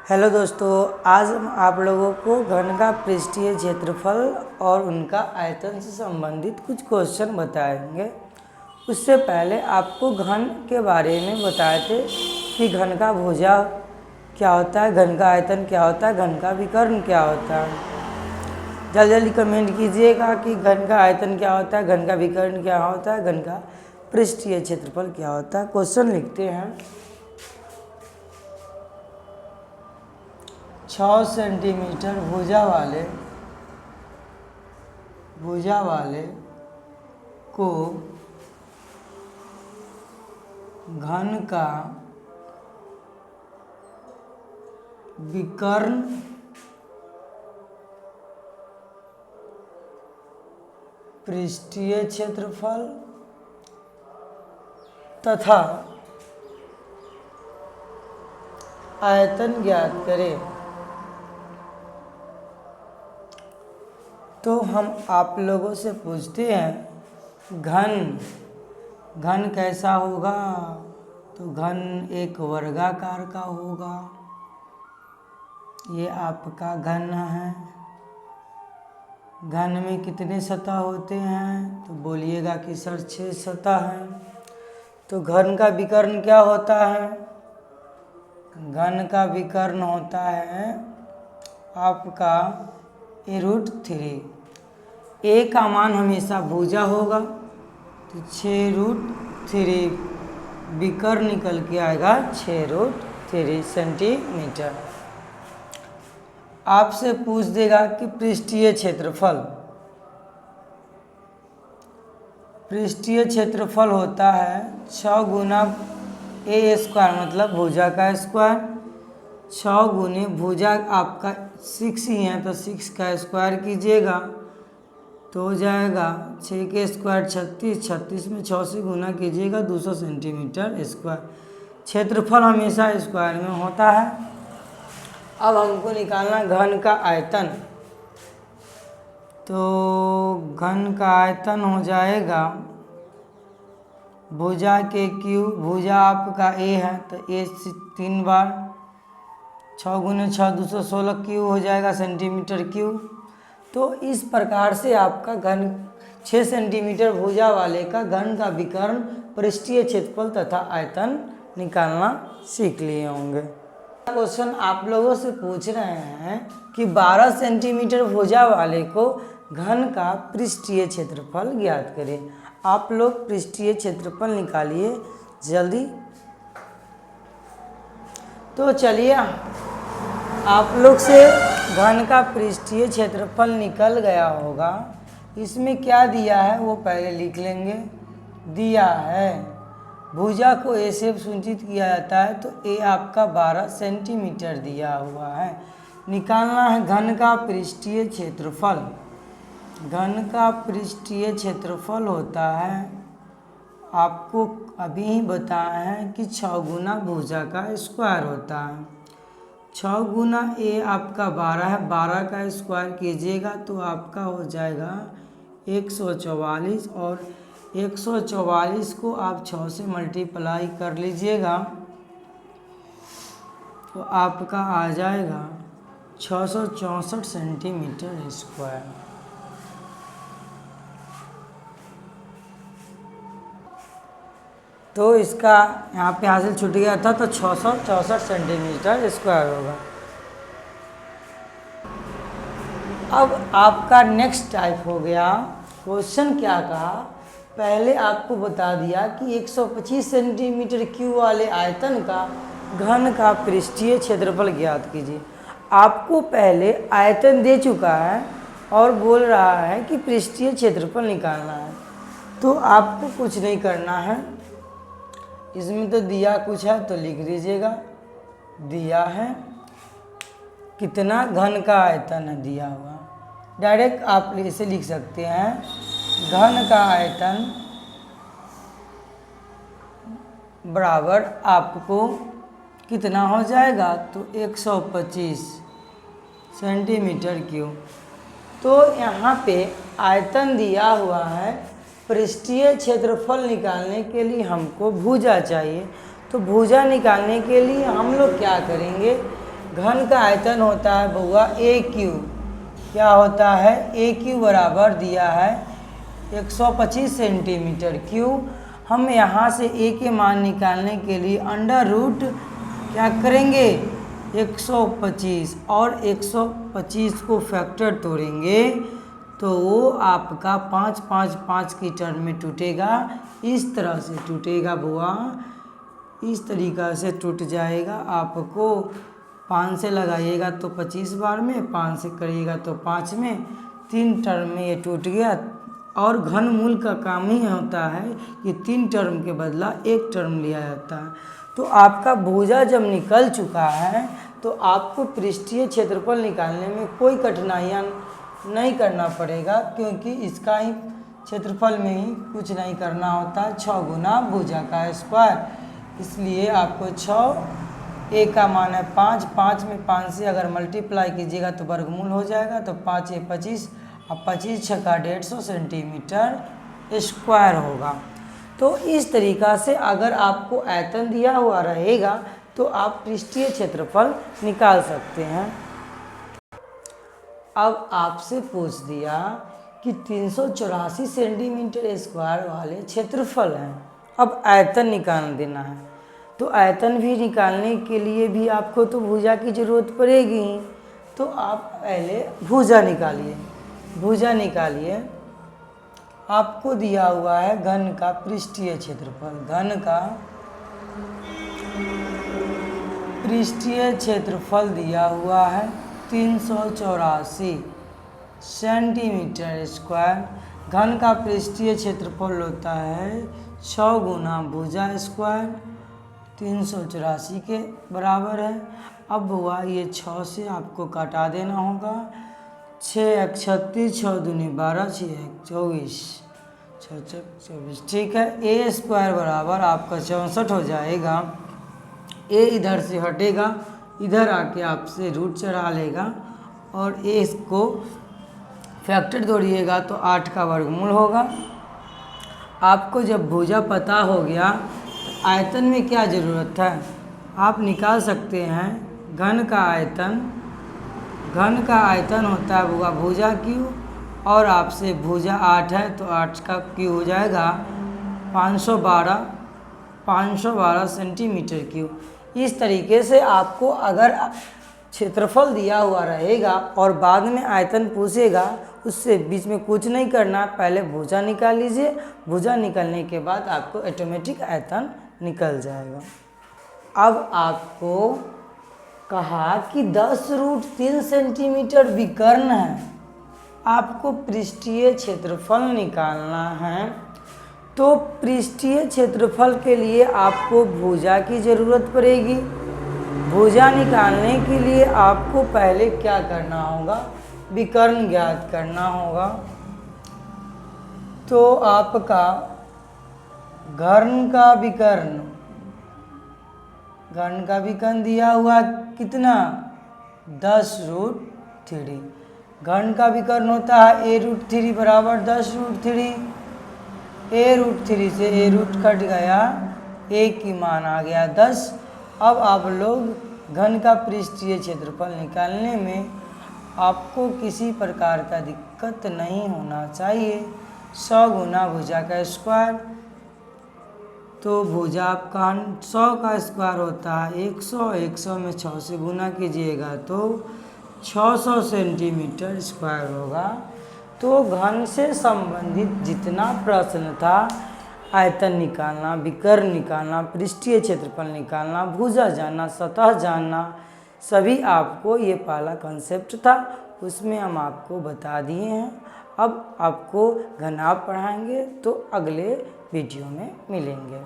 Hello दोस्तों, आज हम आप लोगों को घन का पृष्ठीय क्षेत्रफल और उनका आयतन से संबंधित कुछ क्वेश्चन बताएंगे। उससे पहले आपको घन के बारे में बताए थे कि घन का भुजा क्या होता है, घन का आयतन क्या होता है, घन का विकर्ण क्या होता है। जल्दी जल्दी कमेंट कीजिएगा कि घन का आयतन क्या होता है, घन का विकर्ण क्या होता है, घन का पृष्ठीय क्षेत्रफल क्या होता है। क्वेश्चन लिखते हैं। 6 सेंटीमीटर भुजा वाले को घन का विकर्ण पृष्ठीय क्षेत्रफल तथा आयतन ज्ञात करें। तो हम आप लोगों से पूछते हैं घन कैसा होगा। तो घन एक वर्गाकार का होगा। ये आपका घन है। घन में कितने सतह होते हैं? तो बोलिएगा कि सर 6 सतह हैं। तो घन का विकर्ण क्या होता है? घन का विकर्ण होता है आपका √3। ए का मान हमेशा भुजा होगा, तो 6√3 विकर्ण निकल के आएगा 6√3 सेंटीमीटर। आपसे पूछ देगा कि पृष्ठीय क्षेत्रफल होता है 6 गुना ए स्क्वायर, मतलब भुजा का स्क्वायर। 6 गुने भुजा आपका 6 ही है, तो 6 का स्क्वायर कीजिएगा तो हो जाएगा 6 के स्क्वायर 36, 36 में 6 से गुना कीजिएगा 200 सेंटीमीटर स्क्वायर। क्षेत्रफल हमेशा स्क्वायर में होता है। अब हमको निकालना घन का आयतन। तो घन का आयतन हो जाएगा भुजा के क्यूब, भुजा आपका ए है तो ए 3 बार 6 गुने 6 216 क्यूब हो जाएगा सेंटीमीटर क्यूब। तो इस प्रकार से आपका घन 6 सेंटीमीटर भुजा वाले का घन का विकर्ण पृष्ठीय क्षेत्रफल तथा आयतन निकालना सीख लिए होंगे। क्वेश्चन आप लोगों से पूछ रहे हैं कि 12 सेंटीमीटर भुजा वाले को घन का पृष्ठीय क्षेत्रफल ज्ञात करें। आप लोग पृष्ठीय क्षेत्रफल निकालिए जल्दी। तो चलिए, आप लोग से घन का पृष्ठीय क्षेत्रफल निकल गया होगा। इसमें क्या दिया है वो पहले लिख लेंगे। दिया है भुजा को ए से सूचित किया जाता है, तो ए आपका 12 सेंटीमीटर दिया हुआ है। निकालना है घन का पृष्ठीय क्षेत्रफल। घन का पृष्ठीय क्षेत्रफल होता है, आपको अभी ही बताया है कि 6 गुना भुजा का स्क्वायर होता है। 6 गुना ए आपका 12 है, 12 का स्क्वायर कीजिएगा तो आपका हो जाएगा 144, और 144 को आप 6 से मल्टीप्लाई कर लीजिएगा तो आपका आ जाएगा 664 सेंटीमीटर स्क्वायर। तो इसका यहाँ पे हासिल छूट गया था, तो 664 सेंटीमीटर स्क्वायर होगा। अब आपका नेक्स्ट टाइप हो गया। क्वेश्चन क्या कहा? पहले आपको बता दिया कि 125 सेंटीमीटर क्यूब वाले आयतन का घन का पृष्ठीय क्षेत्रफल ज्ञात कीजिए। आपको पहले आयतन दे चुका है और बोल रहा है कि पृष्ठीय क्षेत्रफल निकालना है। तो आपको कुछ नहीं करना है, इसमें तो दिया कुछ है तो लिख दीजिएगा। दिया है कितना घन का आयतन है दिया हुआ, डायरेक्ट आप इसे लिख सकते हैं। घन का आयतन बराबर आपको कितना हो जाएगा? तो 125 सेंटीमीटर क्यूब। तो यहाँ पे आयतन दिया हुआ है, पृष्ठीय क्षेत्रफल निकालने के लिए हमको भुजा चाहिए। तो भुजा निकालने के लिए हम लोग क्या करेंगे, घन का आयतन होता है बउआ ए क्यू। क्या होता है? ए क्यू बराबर दिया है 125 सेंटीमीटर क्यूब। हम यहाँ से ए के मान निकालने के लिए अंडर रूट क्या करेंगे 125 और 125 को फैक्टर तोड़ेंगे तो वो आपका 5 5 5 की टर्म में टूटेगा। इस तरह से टूटेगा बुआ, इस तरीक़ा से टूट जाएगा। आपको 5 से लगाइएगा तो 25 बार में, 5 से करिएगा तो 5 में, 3 टर्म में ये टूट गया। और घनमूल का काम ही होता है कि 3 टर्म के बदला 1 टर्म लिया जाता है। तो आपका भुजा जब निकल चुका है तो आपको पृष्ठीय क्षेत्रफल निकालने में कोई कठिनाइयाँ नहीं करना पड़ेगा, क्योंकि इसका ही क्षेत्रफल में ही कुछ नहीं करना होता है, 6 गुना भुजा का स्क्वायर। इसलिए आपको 6, ए का मान है 5, 5 में 5 से अगर मल्टीप्लाई कीजिएगा तो वर्गमूल हो जाएगा, तो 5 ए 25 और 25 छक्का 150 सेंटीमीटर स्क्वायर होगा। तो इस तरीक़ा से अगर आपको आयतन दिया हुआ रहेगा तो आप पृष्ठीय क्षेत्रफल निकाल सकते हैं। अब आपसे पूछ दिया कि 384 सेंटीमीटर स्क्वायर वाले क्षेत्रफल हैं, अब आयतन निकाल देना है। तो आयतन भी निकालने के लिए भी आपको तो भुजा की ज़रूरत पड़ेगी, तो आप पहले भुजा निकालिए। भुजा निकालिए। आपको दिया हुआ है घन का पृष्ठीय क्षेत्रफल। घन का पृष्ठीय क्षेत्रफल दिया हुआ है 384 सेंटीमीटर स्क्वायर। घन का पृष्ठीय क्षेत्रफल होता है 6 गुना भुजा स्क्वायर, 384 के बराबर है। अब हुआ ये 6 से आपको काटा देना होगा, 6 1 36, 6 दूनी 12, 6 1 24, 6 6 24। ठीक है, ए स्क्वायर बराबर आपका 64 हो जाएगा। ए इधर से हटेगा, इधर आके आपसे रूट चढ़ा लेगा और ए को फैक्टर तोड़िएगा तो 8 का वर्गमूल होगा। आपको जब भुजा पता हो गया तो आयतन में क्या ज़रूरत है, आप निकाल सकते हैं। घन का आयतन, घन का आयतन होता है भुजा क्यू, और आपसे भुजा 8 है तो 8 का क्यू हो जाएगा 512 सेंटीमीटर क्यूब। इस तरीके से आपको अगर क्षेत्रफल दिया हुआ रहेगा और बाद में आयतन पूछेगा, उससे बीच में कुछ नहीं करना, पहले भुजा निकाल लीजिए। भुजा निकलने के बाद आपको ऑटोमेटिक आयतन निकल जाएगा। अब आपको कहा कि 10√3 सेंटीमीटर विकर्ण है, आपको पृष्ठीय क्षेत्रफल निकालना है। तो पृष्ठीय क्षेत्रफल के लिए आपको भुजा की ज़रूरत पड़ेगी। भुजा निकालने के लिए आपको पहले क्या करना होगा, विकर्ण ज्ञात करना होगा। तो आपका घन का विकर्ण दिया हुआ कितना, 10√3। घन का विकर्ण होता है a√3 बराबर 10√3। a√3 से a रूट कट गया, a की मान आ गया 10। अब आप लोग घन का पृष्ठीय क्षेत्रफल निकालने में आपको किसी प्रकार का दिक्कत नहीं होना चाहिए। 100 गुना भुजा का स्क्वायर, तो भुजा आपका 100 का स्क्वायर होता है 100, 100 में 6 से गुना कीजिएगा तो 600 सेंटीमीटर स्क्वायर होगा। तो घन से संबंधित जितना प्रश्न था, आयतन निकालना, विकर्ण निकालना, पृष्ठीय क्षेत्रफल निकालना, भुजा जानना, सतह जानना, सभी आपको ये पहला कॉन्सेप्ट था, उसमें हम आपको बता दिए हैं। अब आपको घनाभ पढ़ाएंगे तो अगले वीडियो में मिलेंगे।